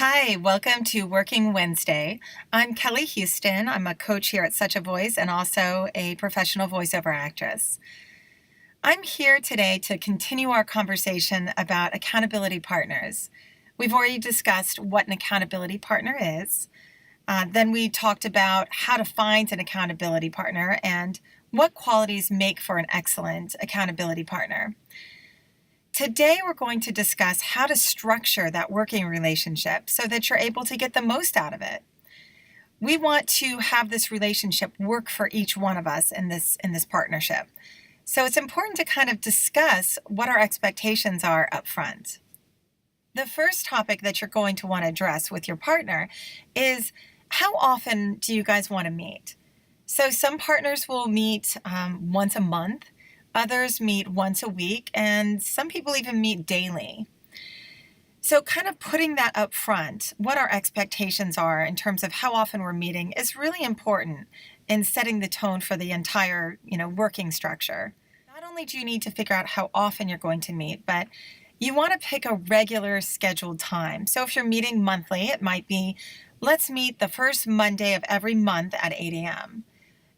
Hi, welcome to Working Wednesday. I'm Kelley Huston. I'm a coach here at Such a Voice and also a professional voiceover actress. I'm here today to continue our conversation about accountability partners. We've already discussed what an accountability partner is. Then we talked about how to find an accountability partner and what qualities make for an excellent accountability partner. Today, we're going to discuss how to structure that working relationship so that you're able to get the most out of it. We want to have this relationship work for each one of us in this partnership. So it's important to kind of discuss what our expectations are up front. The first topic that you're going to want to address with your partner is how often do you guys want to meet? So some partners will meet once a month. Others meet once a week, and some people even meet daily. So kind of putting that up front, what our expectations are in terms of how often we're meeting is really important in setting the tone for the entire, working structure. Not only do you need to figure out how often you're going to meet, but you want to pick a regular scheduled time. So if you're meeting monthly, it might be, let's meet the first Monday of every month at 8 a.m.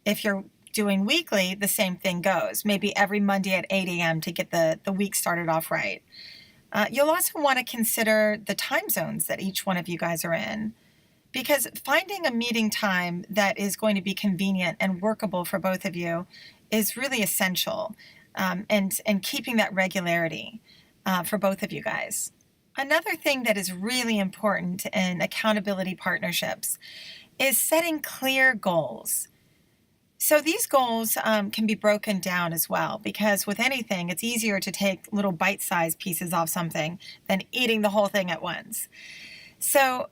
If you're doing weekly, the same thing goes. Maybe every Monday at 8 a.m. to get the week started off right. You'll also want to consider the time zones that each one of you guys are in, because finding a meeting time that is going to be convenient and workable for both of you is really essential, and keeping that regularity for both of you guys. Another thing that is really important in accountability partnerships is setting clear goals. So these goals can be broken down as well, because with anything, it's easier to take little bite-sized pieces off something than eating the whole thing at once. So,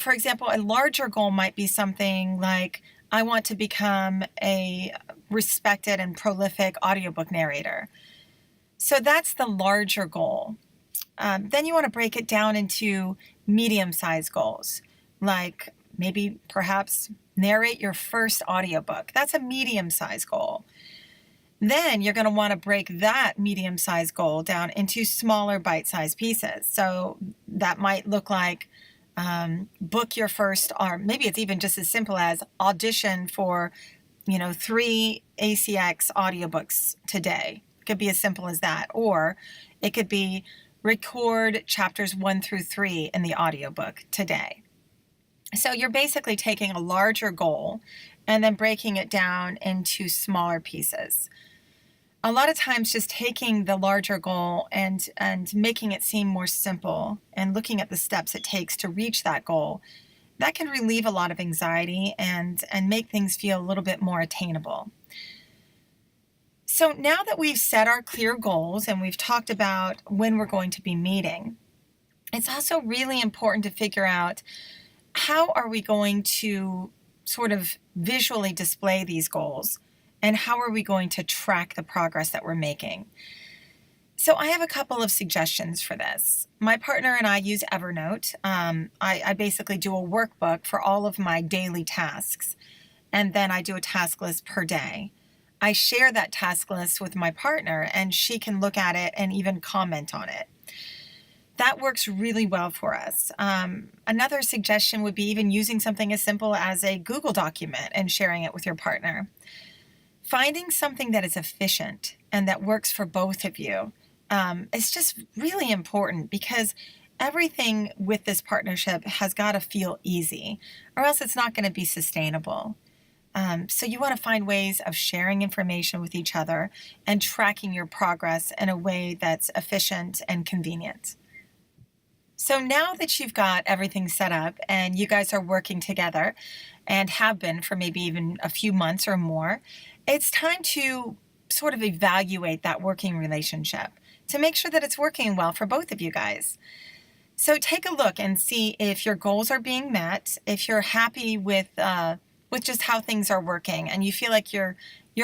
for example, a larger goal might be something like, I want to become a respected and prolific audiobook narrator. So that's the larger goal. Then you want to break it down into medium-sized goals, like maybe perhaps narrate your first audiobook. That's a medium-sized goal. Then you're going to want to break that medium-sized goal down into smaller bite-sized pieces. So that might look like book your first, or maybe it's even just as simple as audition for, 3 ACX audiobooks today. It could be as simple as that. Or it could be record chapters 1 through 3 in the audiobook today. So you're basically taking a larger goal and then breaking it down into smaller pieces. A lot of times just taking the larger goal and making it seem more simple and looking at the steps it takes to reach that goal, that can relieve a lot of anxiety and make things feel a little bit more attainable. So now that we've set our clear goals and we've talked about when we're going to be meeting, it's also really important to figure out, how are we going to sort of visually display these goals, and how are we going to track the progress that we're making? So I have a couple of suggestions for this. My partner and I use Evernote. I basically do a workbook for all of my daily tasks, and then I do a task list per day. I share that task list with my partner, and she can look at it and even comment on it. That works really well for us. Another suggestion would be even using something as simple as a Google document and sharing it with your partner. Finding something that is efficient and that works for both of you is just really important, because everything with this partnership has got to feel easy, or else it's not going to be sustainable. So you want to find ways of sharing information with each other and tracking your progress in a way that's efficient and convenient. So now that you've got everything set up and you guys are working together and have been for maybe even a few months or more, it's time to sort of evaluate that working relationship to make sure that it's working well for both of you guys. So take a look and see if your goals are being met, if you're happy with just how things are working, and you feel like your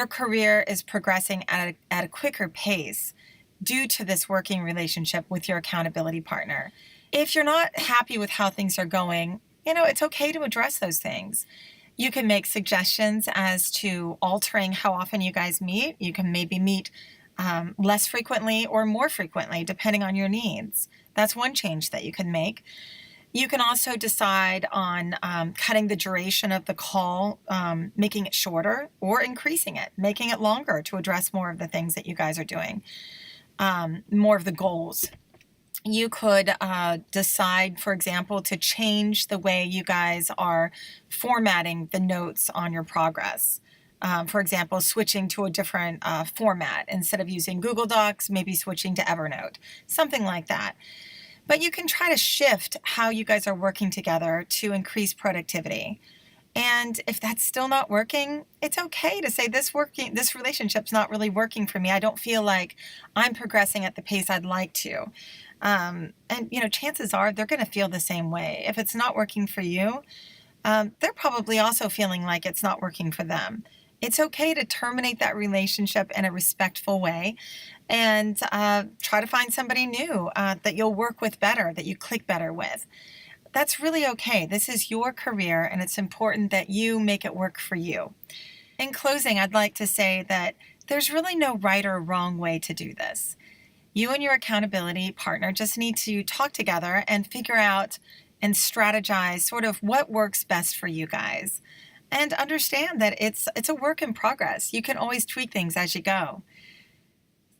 career is progressing at a quicker pace due to this working relationship with your accountability partner. If you're not happy with how things are going, it's okay to address those things. You can make suggestions as to altering how often you guys meet. You can maybe meet less frequently or more frequently, depending on your needs. That's one change that you can make. You can also decide on cutting the duration of the call, making it shorter, or increasing it, making it longer to address more of the things that you guys are doing, more of the goals. You could decide, for example, to change the way you guys are formatting the notes on your progress. For example, switching to a different format. Instead of using Google Docs, maybe switching to Evernote, something like that. But you can try to shift how you guys are working together to increase productivity. And if that's still not working, it's okay to say this relationship's not really working for me. I don't feel like I'm progressing at the pace I'd like to. And chances are they're going to feel the same way. If it's not working for you, they're probably also feeling like it's not working for them. It's okay to terminate that relationship in a respectful way and try to find somebody new that you'll work with better, that you click better with. That's really okay. This is your career, and it's important that you make it work for you. In closing, I'd like to say that there's really no right or wrong way to do this. You and your accountability partner just need to talk together and figure out and strategize sort of what works best for you guys. And understand that it's a work in progress. You can always tweak things as you go.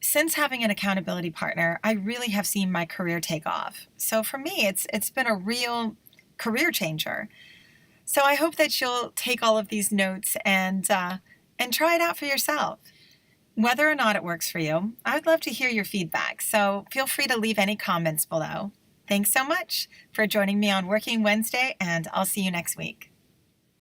Since having an accountability partner, I really have seen my career take off. So for me, it's been a real career changer. So I hope that you'll take all of these notes and try it out for yourself. Whether or not it works for you, I would love to hear your feedback. So feel free to leave any comments below. Thanks so much for joining me on Working Wednesday, and I'll see you next week.